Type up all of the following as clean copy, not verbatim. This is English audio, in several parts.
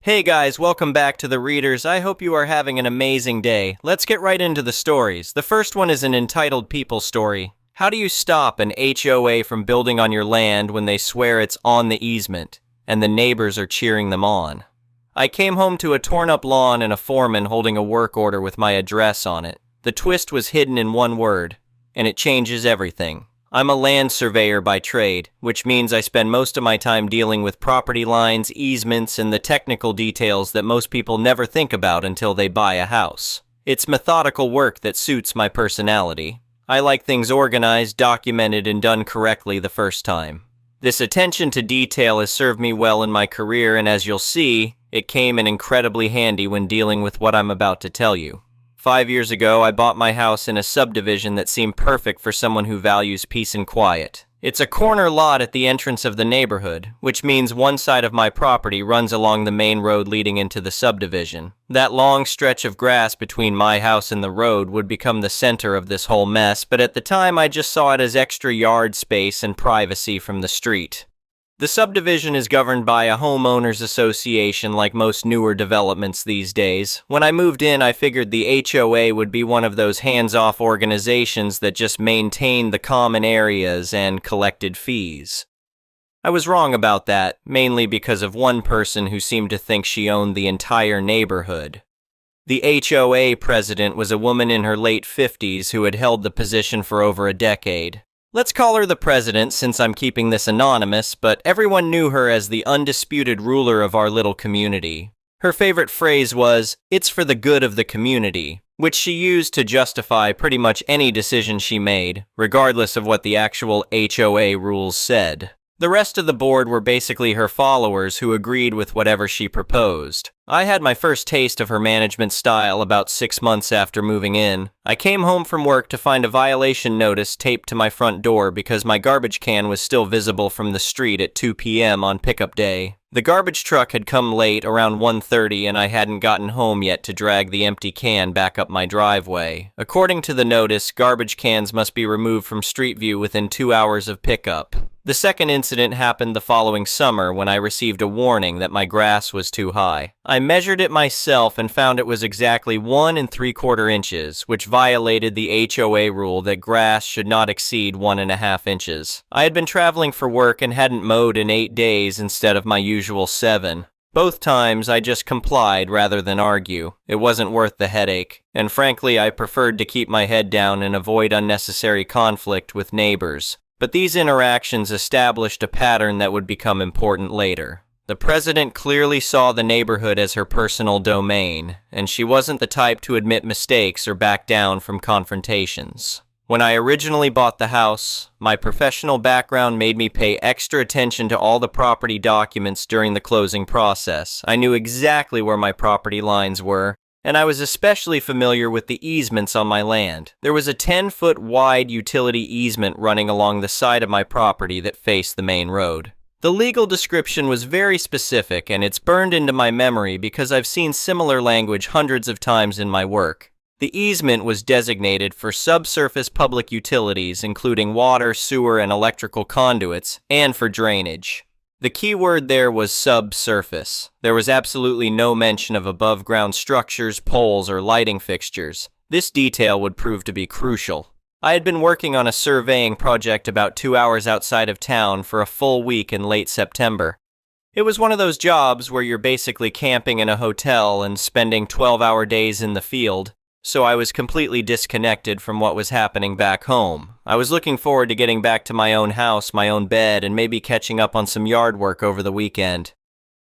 Hey guys, welcome back to the Readers. I hope you are having an amazing day. Let's get right into the stories. The first one is an entitled People story. How do you stop an HOA from building on your land when they swear it's on the easement, and the neighbors are cheering them on? I came home to a torn-up lawn and a foreman holding a work order with my address on it. The twist was hidden in one word, and it changes everything. I'm a land surveyor by trade, which means I spend most of my time dealing with property lines, easements, and the technical details that most people never think about until they buy a house. It's methodical work that suits my personality. I like things organized, documented, and done correctly the first time. This attention to detail has served me well in my career, and as you'll see, it came in incredibly handy when dealing with what I'm about to tell you. 5 years ago, I bought my house in a subdivision that seemed perfect for someone who values peace and quiet. It's a corner lot at the entrance of the neighborhood, which means one side of my property runs along the main road leading into the subdivision. That long stretch of grass between my house and the road would become the center of this whole mess, but at the time I just saw it as extra yard space and privacy from the street. The subdivision is governed by a homeowners association like most newer developments these days. When I moved in, I figured the HOA would be one of those hands-off organizations that just maintained the common areas and collected fees. I was wrong about that, mainly because of one person who seemed to think she owned the entire neighborhood. The HOA president was a woman in her late 50s who had held the position for over a decade. Let's call her the president since I'm keeping this anonymous, but everyone knew her as the undisputed ruler of our little community. Her favorite phrase was, "It's for the good of the community," which she used to justify pretty much any decision she made, regardless of what the actual HOA rules said. The rest of the board were basically her followers who agreed with whatever she proposed. I had my first taste of her management style about 6 months after moving in. I came home from work to find a violation notice taped to my front door because my garbage can was still visible from the street at 2 p.m. on pickup day. The garbage truck had come late, around 1:30, and I hadn't gotten home yet to drag the empty can back up my driveway. According to the notice, garbage cans must be removed from street view within 2 hours of pickup. The second incident happened the following summer when I received a warning that my grass was too high. I measured it myself and found it was exactly 1 3/4 inches, which violated the HOA rule that grass should not exceed 1.5 inches. I had been traveling for work and hadn't mowed in 8 days instead of my usual 7. Both times I just complied rather than argue. It wasn't worth the headache, and frankly I preferred to keep my head down and avoid unnecessary conflict with neighbors. But these interactions established a pattern that would become important later. The president clearly saw the neighborhood as her personal domain, and she wasn't the type to admit mistakes or back down from confrontations. When I originally bought the house, my professional background made me pay extra attention to all the property documents during the closing process. I knew exactly where my property lines were, and I was especially familiar with the easements on my land. There was a 10-foot wide utility easement running along the side of my property that faced the main road. The legal description was very specific, and it's burned into my memory because I've seen similar language hundreds of times in my work. The easement was designated for subsurface public utilities, including water, sewer, and electrical conduits, and for drainage. The key word there was subsurface. There was absolutely no mention of above-ground structures, poles, or lighting fixtures. This detail would prove to be crucial. I had been working on a surveying project about 2 hours outside of town for a full week in late September. It was one of those jobs where you're basically camping in a hotel and spending 12-hour days in the field, so I was completely disconnected from what was happening back home. I was looking forward to getting back to my own house, my own bed, and maybe catching up on some yard work over the weekend.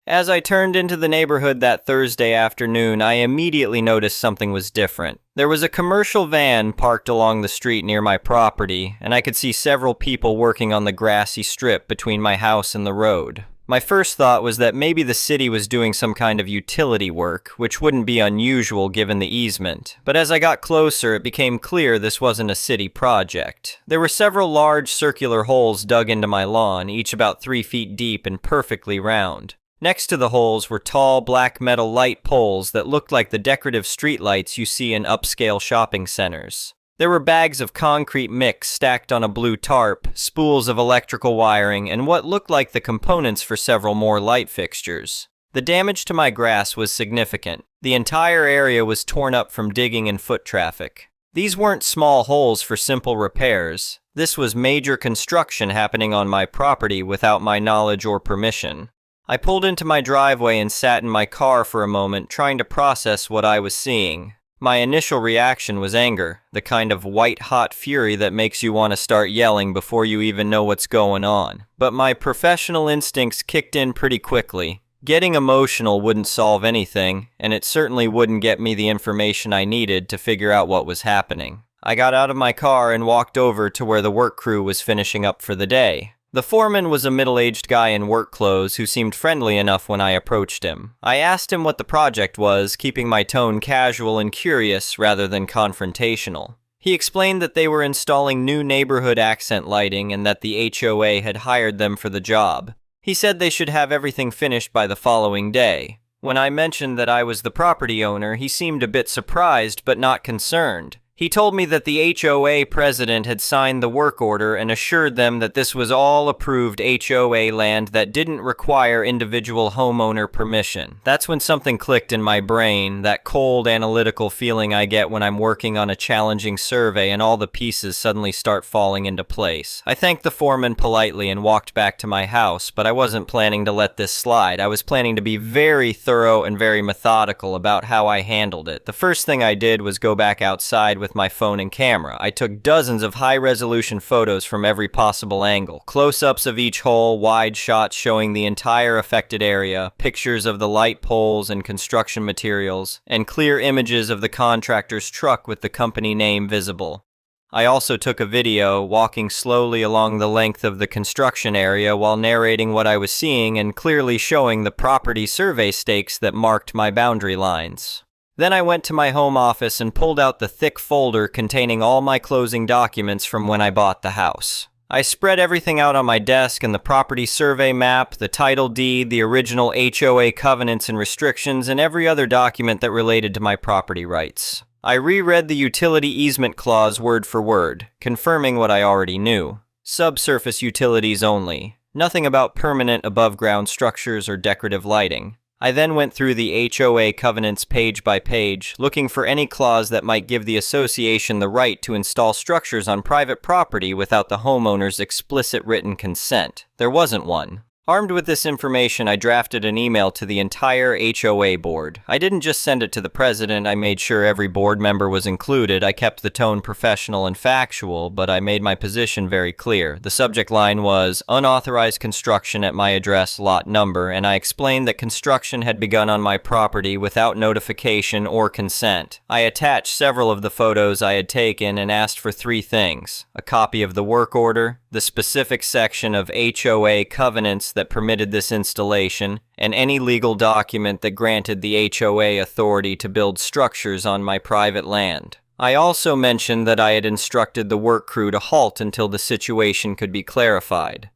As I turned into the neighborhood that Thursday afternoon, I immediately noticed something was different. There was a commercial van parked along the street near my property, and I could see several people working on the grassy strip between my house and the road. My first thought was that maybe the city was doing some kind of utility work, which wouldn't be unusual given the easement. But as I got closer, it became clear this wasn't a city project. There were several large circular holes dug into my lawn, each about 3 feet deep and perfectly round. Next to the holes were tall black metal light poles that looked like the decorative streetlights you see in upscale shopping centers. There were bags of concrete mix stacked on a blue tarp, spools of electrical wiring, and what looked like the components for several more light fixtures. The damage to my grass was significant. The entire area was torn up from digging and foot traffic. These weren't small holes for simple repairs. This was major construction happening on my property without my knowledge or permission. I pulled into my driveway and sat in my car for a moment, trying to process what I was seeing. My initial reaction was anger, the kind of white-hot fury that makes you want to start yelling before you even know what's going on. But my professional instincts kicked in pretty quickly. Getting emotional wouldn't solve anything, and it certainly wouldn't get me the information I needed to figure out what was happening. I got out of my car and walked over to where the work crew was finishing up for the day. The foreman was a middle-aged guy in work clothes who seemed friendly enough when I approached him. I asked him what the project was, keeping my tone casual and curious rather than confrontational. He explained that they were installing new neighborhood accent lighting and that the HOA had hired them for the job. He said they should have everything finished by the following day. When I mentioned that I was the property owner, he seemed a bit surprised but not concerned. He told me that the HOA president had signed the work order and assured them that this was all approved HOA land that didn't require individual homeowner permission. That's when something clicked in my brain, that cold analytical feeling I get when I'm working on a challenging survey and all the pieces suddenly start falling into place. I thanked the foreman politely and walked back to my house, but I wasn't planning to let this slide. I was planning to be very thorough and very methodical about how I handled it. The first thing I did was go back outside with my phone and camera. I took dozens of high-resolution photos from every possible angle. Close-ups of each hole, wide shots showing the entire affected area, pictures of the light poles and construction materials, and clear images of the contractor's truck with the company name visible. I also took a video, walking slowly along the length of the construction area while narrating what I was seeing and clearly showing the property survey stakes that marked my boundary lines. Then I went to my home office and pulled out the thick folder containing all my closing documents from when I bought the house. I spread everything out on my desk and the property survey map, the title deed, the original HOA covenants and restrictions, and every other document that related to my property rights. I reread the utility easement clause word for word, confirming what I already knew. Subsurface utilities only. Nothing about permanent above-ground structures or decorative lighting. I then went through the HOA covenants page by page, looking for any clause that might give the association the right to install structures on private property without the homeowner's explicit written consent. There wasn't one. Armed with this information, I drafted an email to the entire HOA board. I didn't just send it to the president, I made sure every board member was included. I kept the tone professional and factual, but I made my position very clear. The subject line was, unauthorized construction at my address, lot number, and I explained that construction had begun on my property without notification or consent. I attached several of the photos I had taken and asked for three things: a copy of the work order, the specific section of HOA covenants that permitted this installation, and any legal document that granted the HOA authority to build structures on my private land. I also mentioned that I had instructed the work crew to halt until the situation could be clarified.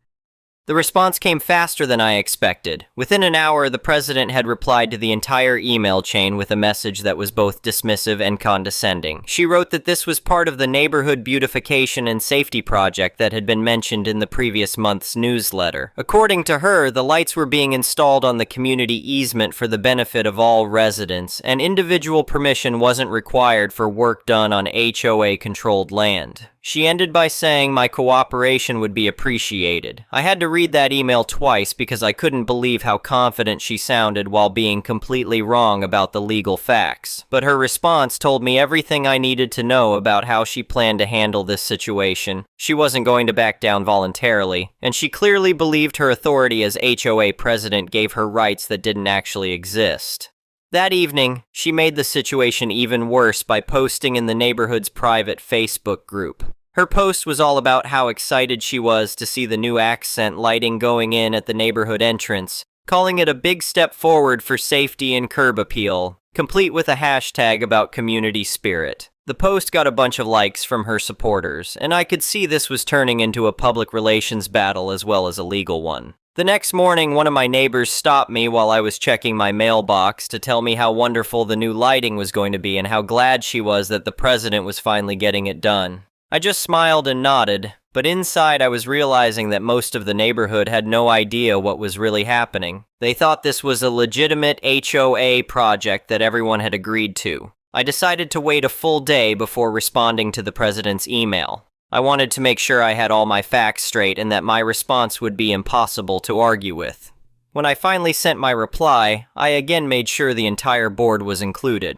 The response came faster than I expected. Within an hour, the president had replied to the entire email chain with a message that was both dismissive and condescending. She wrote that this was part of the neighborhood beautification and safety project that had been mentioned in the previous month's newsletter. According to her, the lights were being installed on the community easement for the benefit of all residents, and individual permission wasn't required for work done on HOA-controlled land. She ended by saying my cooperation would be appreciated. I had to read that email twice because I couldn't believe how confident she sounded while being completely wrong about the legal facts. But her response told me everything I needed to know about how she planned to handle this situation. She wasn't going to back down voluntarily, and she clearly believed her authority as HOA president gave her rights that didn't actually exist. That evening, she made the situation even worse by posting in the neighborhood's private Facebook group. Her post was all about how excited she was to see the new accent lighting going in at the neighborhood entrance, calling it a big step forward for safety and curb appeal, complete with a hashtag about community spirit. The post got a bunch of likes from her supporters, and I could see this was turning into a public relations battle as well as a legal one. The next morning, one of my neighbors stopped me while I was checking my mailbox to tell me how wonderful the new lighting was going to be and how glad she was that the president was finally getting it done. I just smiled and nodded, But inside, I was realizing that most of the neighborhood had no idea what was really happening. They thought this was a legitimate HOA project that everyone had agreed to. I decided to wait a full day before responding to the president's email. I wanted to make sure I had all my facts straight and that my response would be impossible to argue with. When I finally sent my reply, I again made sure the entire board was included.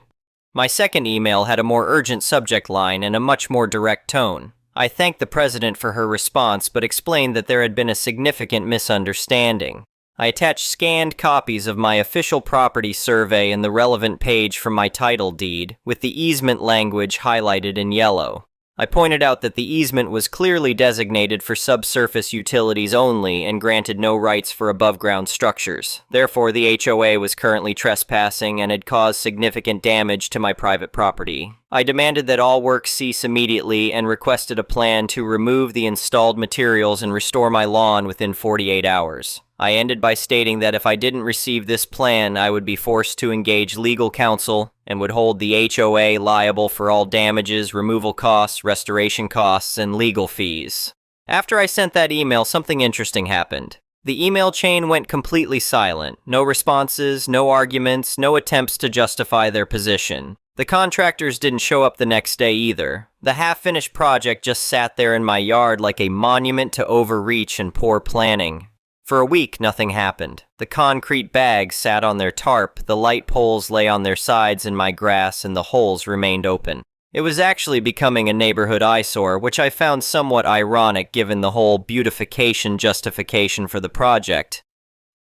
My second email had a more urgent subject line and a much more direct tone. I thanked the president for her response, but explained that there had been a significant misunderstanding. I attached scanned copies of my official property survey and the relevant page from my title deed, with the easement language highlighted in yellow. I pointed out that the easement was clearly designated for subsurface utilities only and granted no rights for above-ground structures. Therefore, the HOA was currently trespassing and had caused significant damage to my private property. I demanded that all work cease immediately and requested a plan to remove the installed materials and restore my lawn within 48 hours. I ended by stating that if I didn't receive this plan, I would be forced to engage legal counsel and would hold the HOA liable for all damages, removal costs, restoration costs, and legal fees. After I sent that email, something interesting happened. The email chain went completely silent. No responses, no arguments, no attempts to justify their position. The contractors didn't show up the next day either. The half-finished project just sat there in my yard like a monument to overreach and poor planning. For a week, nothing happened. The concrete bags sat on their tarp, the light poles lay on their sides in my grass, and the holes remained open. It was actually becoming a neighborhood eyesore, which I found somewhat ironic given the whole beautification justification for the project.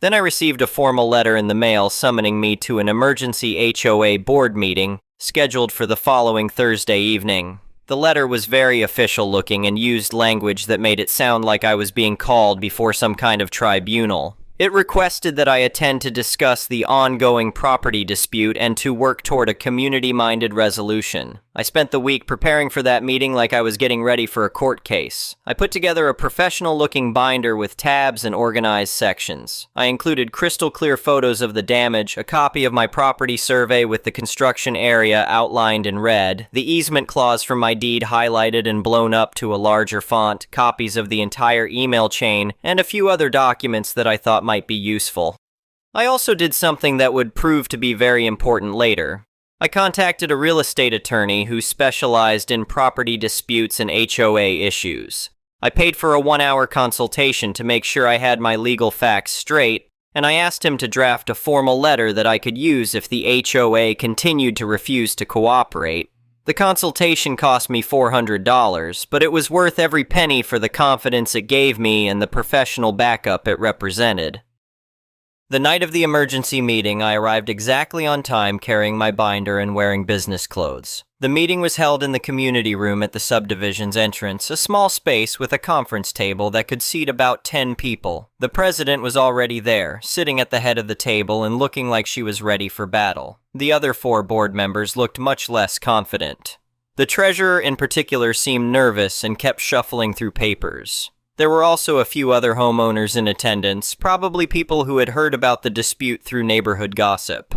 Then I received a formal letter in the mail summoning me to an emergency HOA board meeting, scheduled for the following Thursday evening. The letter was very official looking and used language that made it sound like I was being called before some kind of tribunal. It requested that I attend to discuss the ongoing property dispute and to work toward a community-minded resolution. I spent the week preparing for that meeting like I was getting ready for a court case. I put together a professional-looking binder with tabs and organized sections. I included crystal-clear photos of the damage, a copy of my property survey with the construction area outlined in red, the easement clause from my deed highlighted and blown up to a larger font, copies of the entire email chain, and a few other documents that I thought might be useful. I also did something that would prove to be very important later. I contacted a real estate attorney who specialized in property disputes and HOA issues. I paid for a 1-hour consultation to make sure I had my legal facts straight, and I asked him to draft a formal letter that I could use if the HOA continued to refuse to cooperate. The consultation cost me $400, but it was worth every penny for the confidence it gave me and the professional backup it represented. The night of the emergency meeting, I arrived exactly on time carrying my binder and wearing business clothes. The meeting was held in the community room at the subdivision's entrance, a small space with a conference table that could seat about 10 people. The president was already there, sitting at the head of the table and looking like she was ready for battle. The other 4 board members looked much less confident. The treasurer in particular seemed nervous and kept shuffling through papers. There were also a few other homeowners in attendance, probably people who had heard about the dispute through neighborhood gossip.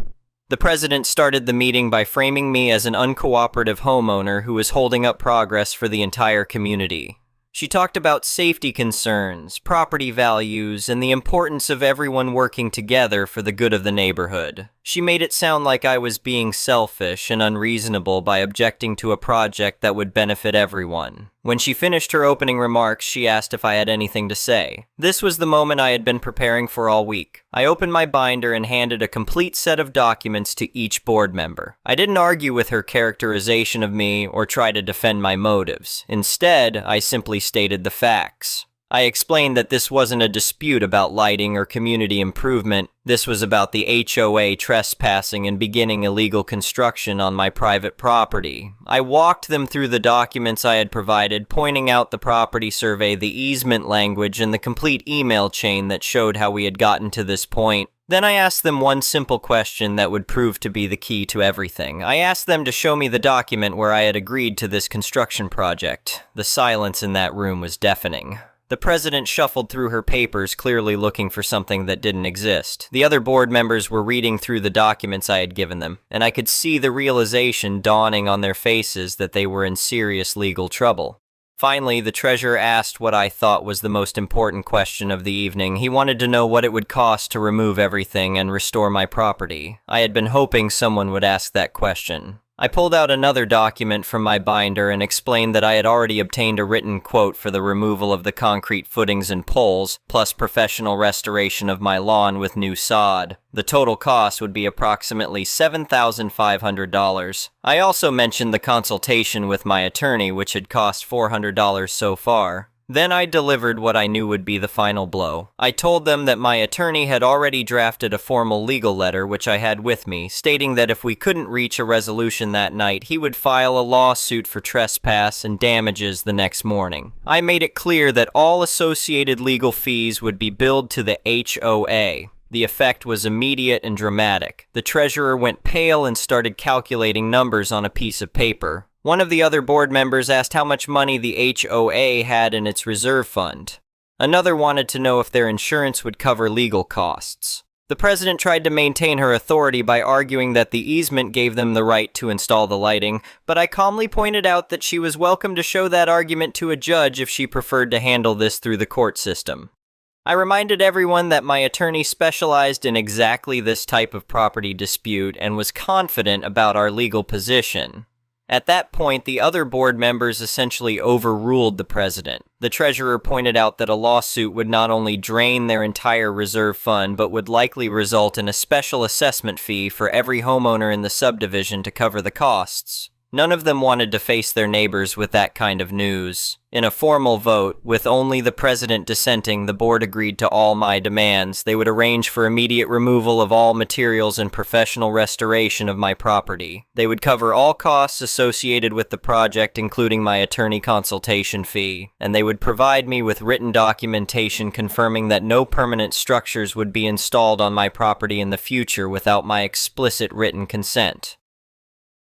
The president started the meeting by framing me as an uncooperative homeowner who was holding up progress for the entire community. She talked about safety concerns, property values, and the importance of everyone working together for the good of the neighborhood. She made it sound like I was being selfish and unreasonable by objecting to a project that would benefit everyone. When she finished her opening remarks, she asked if I had anything to say. This was the moment I had been preparing for all week. I opened my binder and handed a complete set of documents to each board member. I didn't argue with her characterization of me or try to defend my motives. Instead, I simply stated the facts. I explained that this wasn't a dispute about lighting or community improvement. This was about the HOA trespassing and beginning illegal construction on my private property. I walked them through the documents I had provided, pointing out the property survey, the easement language, and the complete email chain that showed how we had gotten to this point. Then I asked them one simple question that would prove to be the key to everything. I asked them to show me the document where I had agreed to this construction project. The silence in that room was deafening. The president shuffled through her papers, clearly looking for something that didn't exist. The other board members were reading through the documents I had given them, and I could see the realization dawning on their faces that they were in serious legal trouble. Finally, the treasurer asked what I thought was the most important question of the evening. He wanted to know what it would cost to remove everything and restore my property. I had been hoping someone would ask that question. I pulled out another document from my binder and explained that I had already obtained a written quote for the removal of the concrete footings and poles, plus professional restoration of my lawn with new sod. The total cost would be approximately $7,500. I also mentioned the consultation with my attorney, which had cost $400 so far. Then I delivered what I knew would be the final blow. I told them that my attorney had already drafted a formal legal letter, which I had with me, stating that if we couldn't reach a resolution that night, he would file a lawsuit for trespass and damages the next morning. I made it clear that all associated legal fees would be billed to the HOA. The effect was immediate and dramatic. The treasurer went pale and started calculating numbers on a piece of paper. One of the other board members asked how much money the HOA had in its reserve fund. Another wanted to know if their insurance would cover legal costs. The president tried to maintain her authority by arguing that the easement gave them the right to install the lighting, but I calmly pointed out that she was welcome to show that argument to a judge if she preferred to handle this through the court system. I reminded everyone that my attorney specialized in exactly this type of property dispute and was confident about our legal position. At that point, the other board members essentially overruled the president. The treasurer pointed out that a lawsuit would not only drain their entire reserve fund, but would likely result in a special assessment fee for every homeowner in the subdivision to cover the costs. None of them wanted to face their neighbors with that kind of news. In a formal vote, with only the president dissenting, the board agreed to all my demands. They would arrange for immediate removal of all materials and professional restoration of my property. They would cover all costs associated with the project, including my attorney consultation fee, and they would provide me with written documentation confirming that no permanent structures would be installed on my property in the future without my explicit written consent.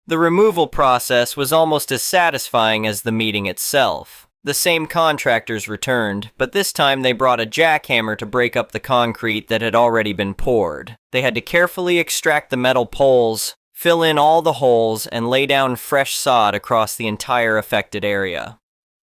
The removal process was almost as satisfying as the meeting itself. The same contractors returned, but this time they brought a jackhammer to break up the concrete that had already been poured. They had to carefully extract the metal poles, fill in all the holes, and lay down fresh sod across the entire affected area.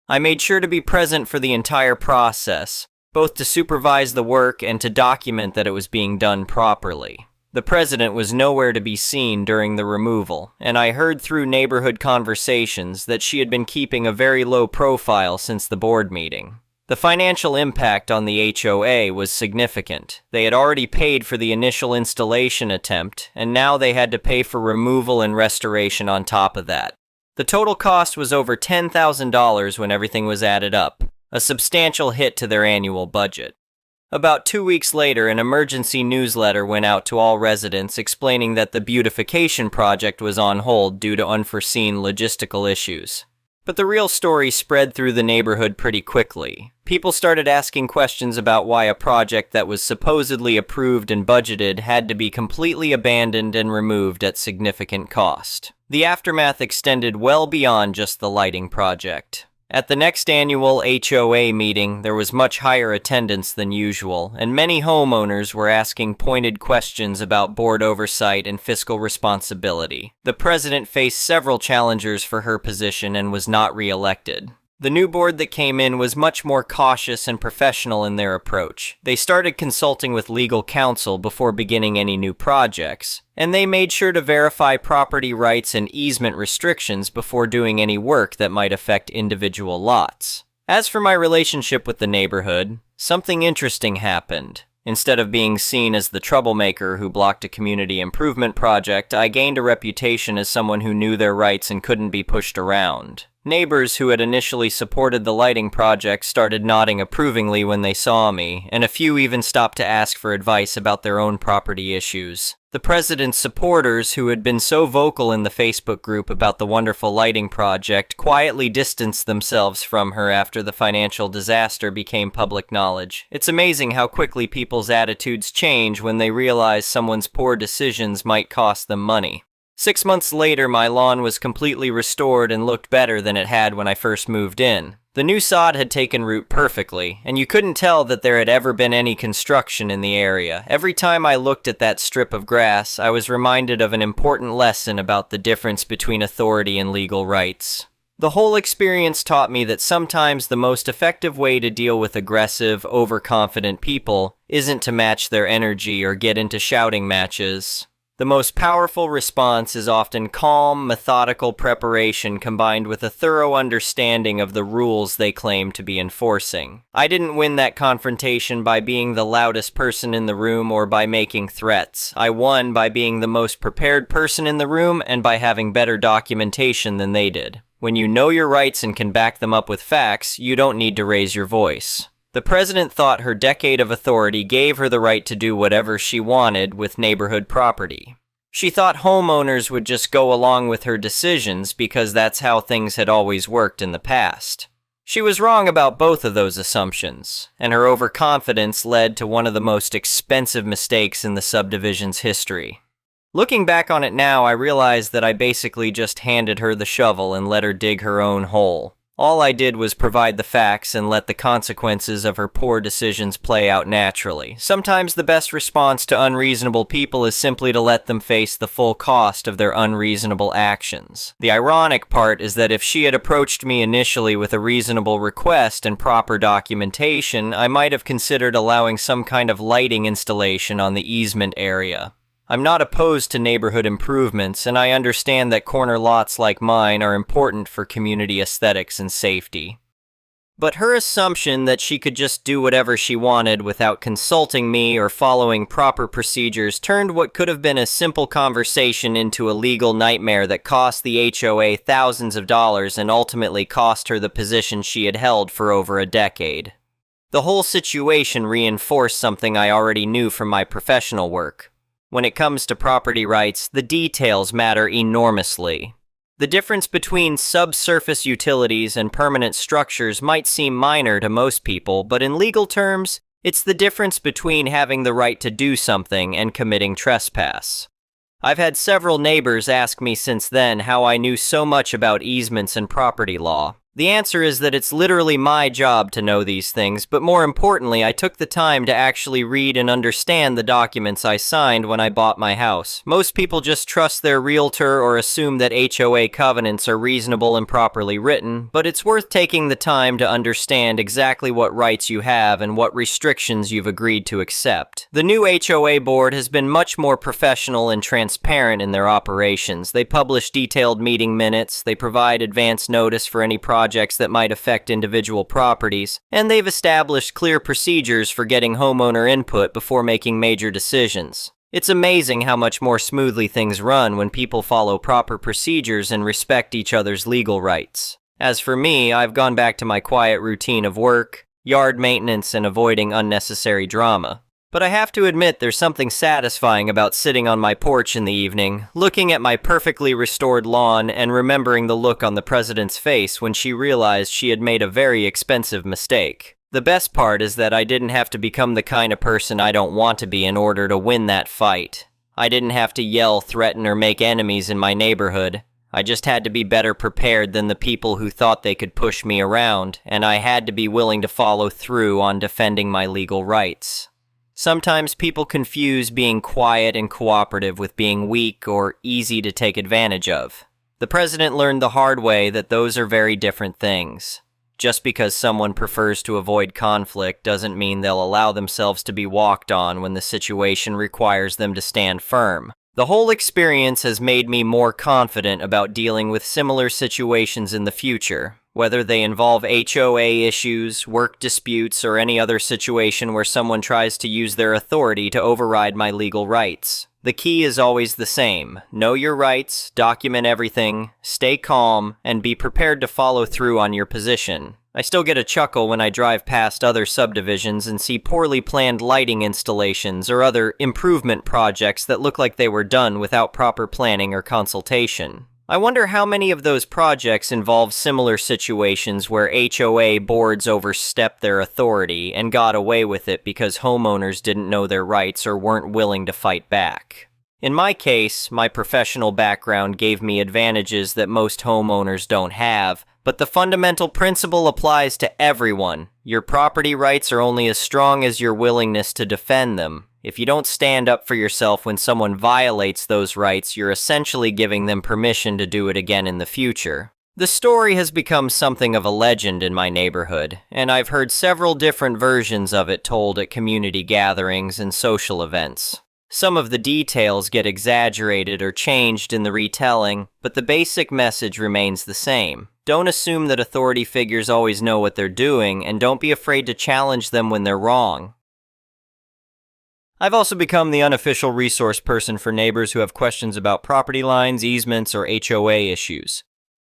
I made sure to be present for the entire process, both to supervise the work and to document that it was being done properly. The president was nowhere to be seen during the removal, and I heard through neighborhood conversations that she had been keeping a very low profile since the board meeting. The financial impact on the HOA was significant. They had already paid for the initial installation attempt, and now they had to pay for removal and restoration on top of that. The total cost was over $10,000 when everything was added up, a substantial hit to their annual budget. About 2 weeks later, an emergency newsletter went out to all residents explaining that the beautification project was on hold due to unforeseen logistical issues. But the real story spread through the neighborhood pretty quickly. People started asking questions about why a project that was supposedly approved and budgeted had to be completely abandoned and removed at significant cost. The aftermath extended well beyond just the lighting project. At the next annual HOA meeting, there was much higher attendance than usual, and many homeowners were asking pointed questions about board oversight and fiscal responsibility. The president faced several challengers for her position and was not re-elected. The new board that came in was much more cautious and professional in their approach. They started consulting with legal counsel before beginning any new projects, and they made sure to verify property rights and easement restrictions before doing any work that might affect individual lots. As for my relationship with the neighborhood, something interesting happened. Instead of being seen as the troublemaker who blocked a community improvement project, I gained a reputation as someone who knew their rights and couldn't be pushed around. Neighbors who had initially supported the lighting project started nodding approvingly when they saw me, and a few even stopped to ask for advice about their own property issues. The president's supporters, who had been so vocal in the Facebook group about the wonderful lighting project, quietly distanced themselves from her after the financial disaster became public knowledge. It's amazing how quickly people's attitudes change when they realize someone's poor decisions might cost them money. 6 months later, my lawn was completely restored and looked better than it had when I first moved in. The new sod had taken root perfectly, and you couldn't tell that there had ever been any construction in the area. Every time I looked at that strip of grass, I was reminded of an important lesson about the difference between authority and legal rights. The whole experience taught me that sometimes the most effective way to deal with aggressive, overconfident people isn't to match their energy or get into shouting matches. The most powerful response is often calm, methodical preparation combined with a thorough understanding of the rules they claim to be enforcing. I didn't win that confrontation by being the loudest person in the room or by making threats. I won by being the most prepared person in the room and by having better documentation than they did. When you know your rights and can back them up with facts, you don't need to raise your voice. The president thought her decade of authority gave her the right to do whatever she wanted with neighborhood property. She thought homeowners would just go along with her decisions because that's how things had always worked in the past. She was wrong about both of those assumptions, and her overconfidence led to one of the most expensive mistakes in the subdivision's history. Looking back on it now, I realize that I basically just handed her the shovel and let her dig her own hole. All I did was provide the facts and let the consequences of her poor decisions play out naturally. Sometimes the best response to unreasonable people is simply to let them face the full cost of their unreasonable actions. The ironic part is that if she had approached me initially with a reasonable request and proper documentation, I might have considered allowing some kind of lighting installation on the easement area. I'm not opposed to neighborhood improvements, and I understand that corner lots like mine are important for community aesthetics and safety. But her assumption that she could just do whatever she wanted without consulting me or following proper procedures turned what could have been a simple conversation into a legal nightmare that cost the HOA thousands of dollars and ultimately cost her the position she had held for over a decade. The whole situation reinforced something I already knew from my professional work. When it comes to property rights, the details matter enormously. The difference between subsurface utilities and permanent structures might seem minor to most people, but in legal terms, it's the difference between having the right to do something and committing trespass. I've had several neighbors ask me since then how I knew so much about easements and property law. The answer is that it's literally my job to know these things, but more importantly, I took the time to actually read and understand the documents I signed when I bought my house. Most people just trust their realtor or assume that HOA covenants are reasonable and properly written, but it's worth taking the time to understand exactly what rights you have and what restrictions you've agreed to accept. The new HOA board has been much more professional and transparent in their operations. They publish detailed meeting minutes, they provide advance notice for any projects that might affect individual properties, and they've established clear procedures for getting homeowner input before making major decisions. It's amazing how much more smoothly things run when people follow proper procedures and respect each other's legal rights. As for me, I've gone back to my quiet routine of work, yard maintenance, and avoiding unnecessary drama. But I have to admit there's something satisfying about sitting on my porch in the evening, looking at my perfectly restored lawn and remembering the look on the president's face when she realized she had made a very expensive mistake. The best part is that I didn't have to become the kind of person I don't want to be in order to win that fight. I didn't have to yell, threaten, or make enemies in my neighborhood. I just had to be better prepared than the people who thought they could push me around, and I had to be willing to follow through on defending my legal rights. Sometimes people confuse being quiet and cooperative with being weak or easy to take advantage of. The president learned the hard way that those are very different things. Just because someone prefers to avoid conflict doesn't mean they'll allow themselves to be walked on when the situation requires them to stand firm. The whole experience has made me more confident about dealing with similar situations in the future, whether they involve HOA issues, work disputes, or any other situation where someone tries to use their authority to override my legal rights. The key is always the same: know your rights, document everything, stay calm, and be prepared to follow through on your position. I still get a chuckle when I drive past other subdivisions and see poorly planned lighting installations or other improvement projects that look like they were done without proper planning or consultation. I wonder how many of those projects involve similar situations where HOA boards overstepped their authority and got away with it because homeowners didn't know their rights or weren't willing to fight back. In my case, my professional background gave me advantages that most homeowners don't have, but the fundamental principle applies to everyone. Your property rights are only as strong as your willingness to defend them. If you don't stand up for yourself when someone violates those rights, you're essentially giving them permission to do it again in the future. The story has become something of a legend in my neighborhood, and I've heard several different versions of it told at community gatherings and social events. Some of the details get exaggerated or changed in the retelling, but the basic message remains the same. Don't assume that authority figures always know what they're doing, and don't be afraid to challenge them when they're wrong. I've also become the unofficial resource person for neighbors who have questions about property lines, easements, or HOA issues.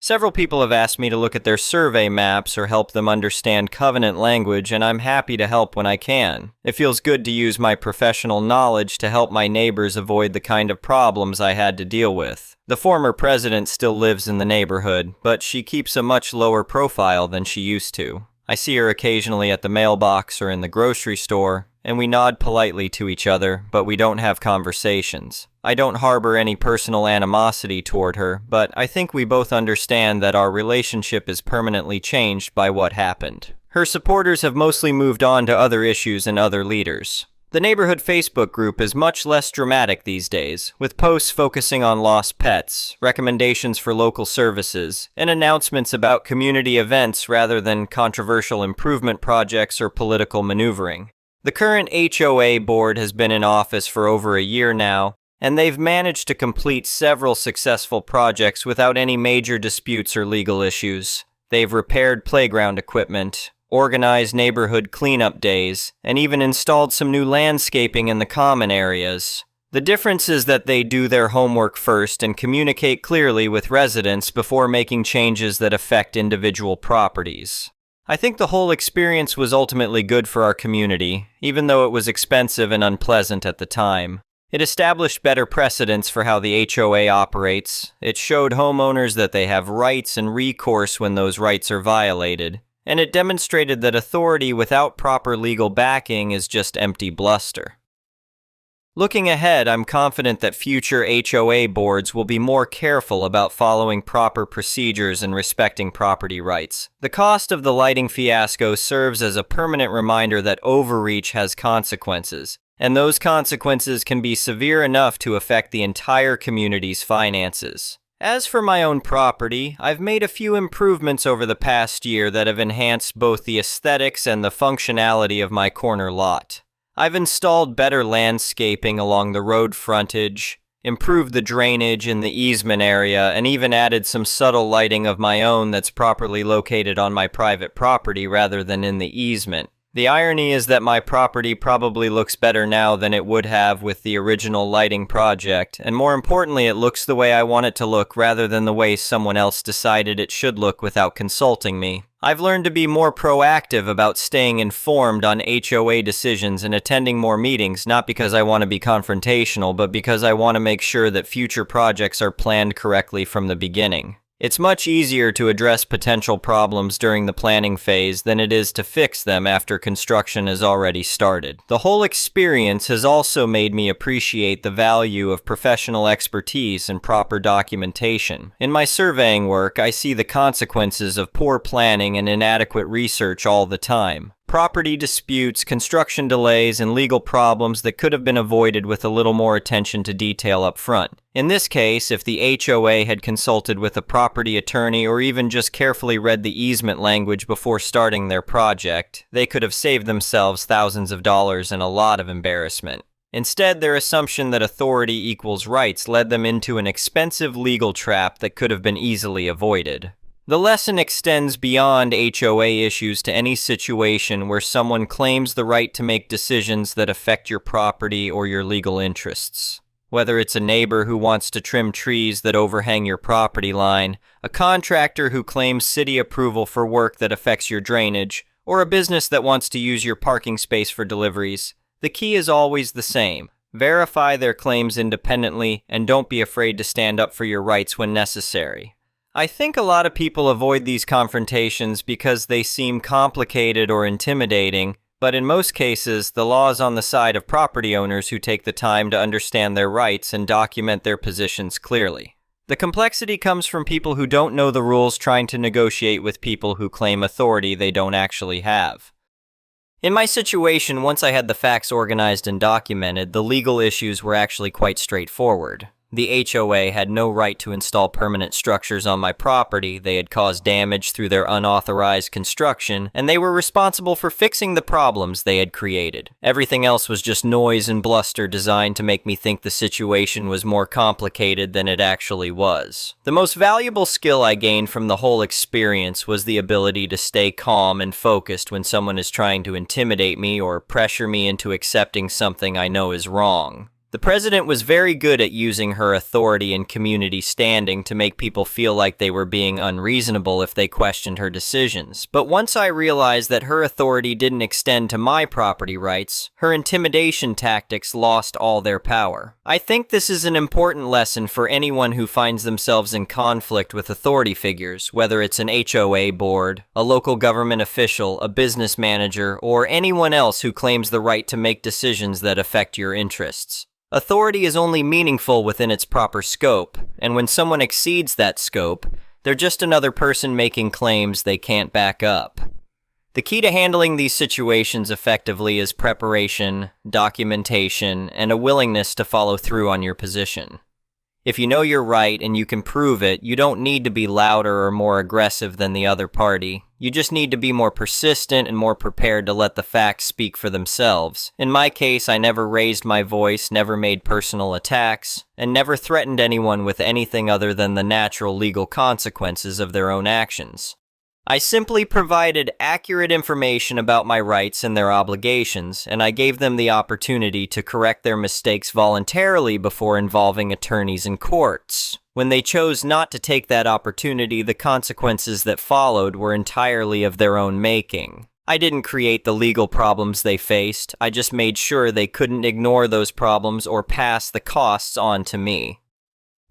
Several people have asked me to look at their survey maps or help them understand covenant language, and I'm happy to help when I can. It feels good to use my professional knowledge to help my neighbors avoid the kind of problems I had to deal with. The former president still lives in the neighborhood, but she keeps a much lower profile than she used to. I see her occasionally at the mailbox or in the grocery store, and we nod politely to each other, but we don't have conversations. I don't harbor any personal animosity toward her, but I think we both understand that our relationship is permanently changed by what happened. Her supporters have mostly moved on to other issues and other leaders. The neighborhood Facebook group is much less dramatic these days, with posts focusing on lost pets, recommendations for local services, and announcements about community events rather than controversial improvement projects or political maneuvering. The current HOA board has been in office for over a year now, and they've managed to complete several successful projects without any major disputes or legal issues. They've repaired playground equipment, organized neighborhood cleanup days, and even installed some new landscaping in the common areas. The difference is that they do their homework first and communicate clearly with residents before making changes that affect individual properties. I think the whole experience was ultimately good for our community, even though it was expensive and unpleasant at the time. It established better precedents for how the HOA operates. It showed homeowners that they have rights and recourse when those rights are violated. And it demonstrated that authority without proper legal backing is just empty bluster. Looking ahead, I'm confident that future HOA boards will be more careful about following proper procedures and respecting property rights. The cost of the lighting fiasco serves as a permanent reminder that overreach has consequences, and those consequences can be severe enough to affect the entire community's finances. As for my own property, I've made a few improvements over the past year that have enhanced both the aesthetics and the functionality of my corner lot. I've installed better landscaping along the road frontage, improved the drainage in the easement area, and even added some subtle lighting of my own that's properly located on my private property rather than in the easement. The irony is that my property probably looks better now than it would have with the original lighting project, and more importantly, it looks the way I want it to look rather than the way someone else decided it should look without consulting me. I've learned to be more proactive about staying informed on HOA decisions and attending more meetings, not because I want to be confrontational, but because I want to make sure that future projects are planned correctly from the beginning. It's much easier to address potential problems during the planning phase than it is to fix them after construction has already started. The whole experience has also made me appreciate the value of professional expertise and proper documentation. In my surveying work, I see the consequences of poor planning and inadequate research all the time. Property disputes, construction delays, and legal problems that could have been avoided with a little more attention to detail up front. In this case, if the HOA had consulted with a property attorney or even just carefully read the easement language before starting their project, they could have saved themselves thousands of dollars and a lot of embarrassment. Instead, their assumption that authority equals rights led them into an expensive legal trap that could have been easily avoided. The lesson extends beyond HOA issues to any situation where someone claims the right to make decisions that affect your property or your legal interests. Whether it's a neighbor who wants to trim trees that overhang your property line, a contractor who claims city approval for work that affects your drainage, or a business that wants to use your parking space for deliveries, the key is always the same. Verify their claims independently and don't be afraid to stand up for your rights when necessary. I think a lot of people avoid these confrontations because they seem complicated or intimidating, but in most cases, the law is on the side of property owners who take the time to understand their rights and document their positions clearly. The complexity comes from people who don't know the rules trying to negotiate with people who claim authority they don't actually have. In my situation, once I had the facts organized and documented, the legal issues were actually quite straightforward. The HOA had no right to install permanent structures on my property. They had caused damage through their unauthorized construction, and they were responsible for fixing the problems they had created. Everything else was just noise and bluster designed to make me think the situation was more complicated than it actually was. The most valuable skill I gained from the whole experience was the ability to stay calm and focused when someone is trying to intimidate me or pressure me into accepting something I know is wrong. The president was very good at using her authority and community standing to make people feel like they were being unreasonable if they questioned her decisions. But once I realized that her authority didn't extend to my property rights, her intimidation tactics lost all their power. I think this is an important lesson for anyone who finds themselves in conflict with authority figures, whether it's an HOA board, a local government official, a business manager, or anyone else who claims the right to make decisions that affect your interests. Authority is only meaningful within its proper scope, and when someone exceeds that scope, they're just another person making claims they can't back up. The key to handling these situations effectively is preparation, documentation, and a willingness to follow through on your position. If you know you're right and you can prove it, you don't need to be louder or more aggressive than the other party. You just need to be more persistent and more prepared to let the facts speak for themselves. In my case, I never raised my voice, never made personal attacks, and never threatened anyone with anything other than the natural legal consequences of their own actions. I simply provided accurate information about my rights and their obligations, and I gave them the opportunity to correct their mistakes voluntarily before involving attorneys and courts. When they chose not to take that opportunity, the consequences that followed were entirely of their own making. I didn't create the legal problems they faced, I just made sure they couldn't ignore those problems or pass the costs on to me.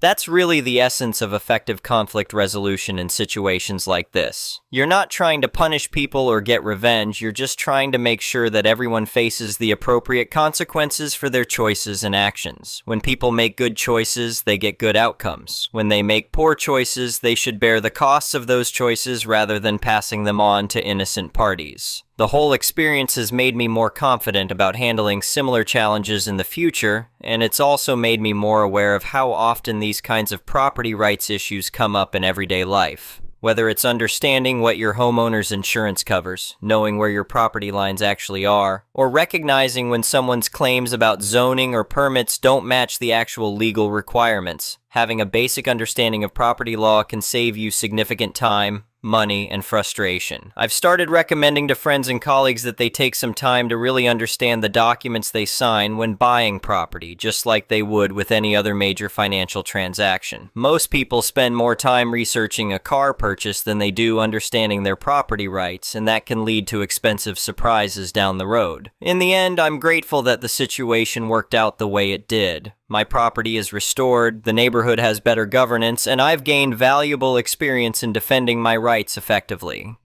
That's really the essence of effective conflict resolution in situations like this. You're not trying to punish people or get revenge, you're just trying to make sure that everyone faces the appropriate consequences for their choices and actions. When people make good choices, they get good outcomes. When they make poor choices, they should bear the costs of those choices rather than passing them on to innocent parties. The whole experience has made me more confident about handling similar challenges in the future, and it's also made me more aware of how often these kinds of property rights issues come up in everyday life. Whether it's understanding what your homeowner's insurance covers, knowing where your property lines actually are, or recognizing when someone's claims about zoning or permits don't match the actual legal requirements, having a basic understanding of property law can save you significant time, money, and frustration. I've started recommending to friends and colleagues that they take some time to really understand the documents they sign when buying property, just like they would with any other major financial transaction. Most people spend more time researching a car purchase than they do understanding their property rights, and that can lead to expensive surprises down the road. In the end, I'm grateful that the situation worked out the way it did. My property is restored, the neighborhood has better governance, and I've gained valuable experience in defending my rights effectively.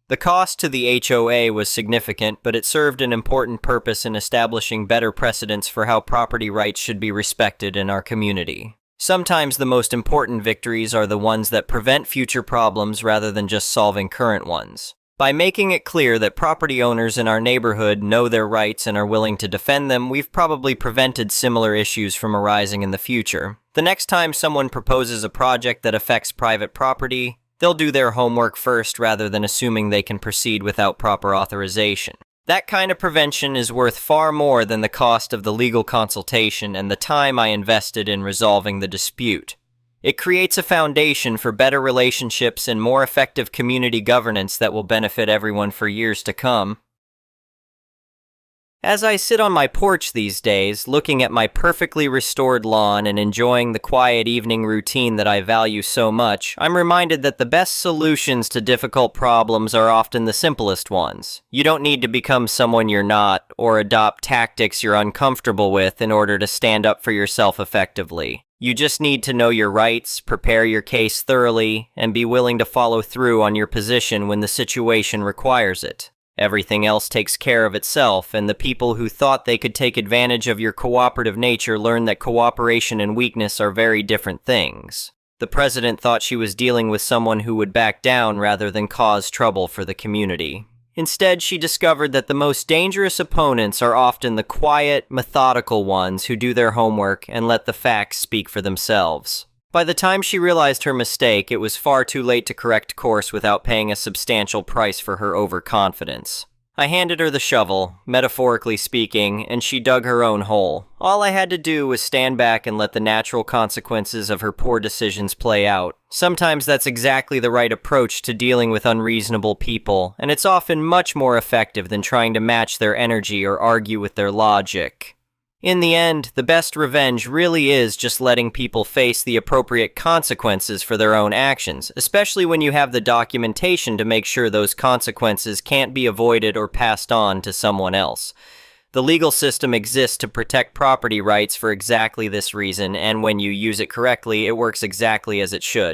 The cost to the HOA was significant, but it served an important purpose in establishing better precedents for how property rights should be respected in our community. Sometimes the most important victories are the ones that prevent future problems rather than just solving current ones. By making it clear that property owners in our neighborhood know their rights and are willing to defend them, we've probably prevented similar issues from arising in the future. The next time someone proposes a project that affects private property, they'll do their homework first rather than assuming they can proceed without proper authorization. That kind of prevention is worth far more than the cost of the legal consultation and the time I invested in resolving the dispute. It creates a foundation for better relationships and more effective community governance that will benefit everyone for years to come. As I sit on my porch these days, looking at my perfectly restored lawn and enjoying the quiet evening routine that I value so much, I'm reminded that the best solutions to difficult problems are often the simplest ones. You don't need to become someone you're not, or adopt tactics you're uncomfortable with in order to stand up for yourself effectively. You just need to know your rights, prepare your case thoroughly, and be willing to follow through on your position when the situation requires it. Everything else takes care of itself, and the people who thought they could take advantage of your cooperative nature learn that cooperation and weakness are very different things. The president thought she was dealing with someone who would back down rather than cause trouble for the community. Instead, she discovered that the most dangerous opponents are often the quiet, methodical ones who do their homework and let the facts speak for themselves. By the time she realized her mistake, it was far too late to correct course without paying a substantial price for her overconfidence. I handed her the shovel, metaphorically speaking, and she dug her own hole. All I had to do was stand back and let the natural consequences of her poor decisions play out. Sometimes that's exactly the right approach to dealing with unreasonable people, and it's often much more effective than trying to match their energy or argue with their logic. In the end, the best revenge really is just letting people face the appropriate consequences for their own actions, especially when you have the documentation to make sure those consequences can't be avoided or passed on to someone else. The legal system exists to protect property rights for exactly this reason, and when you use it correctly, it works exactly as it should.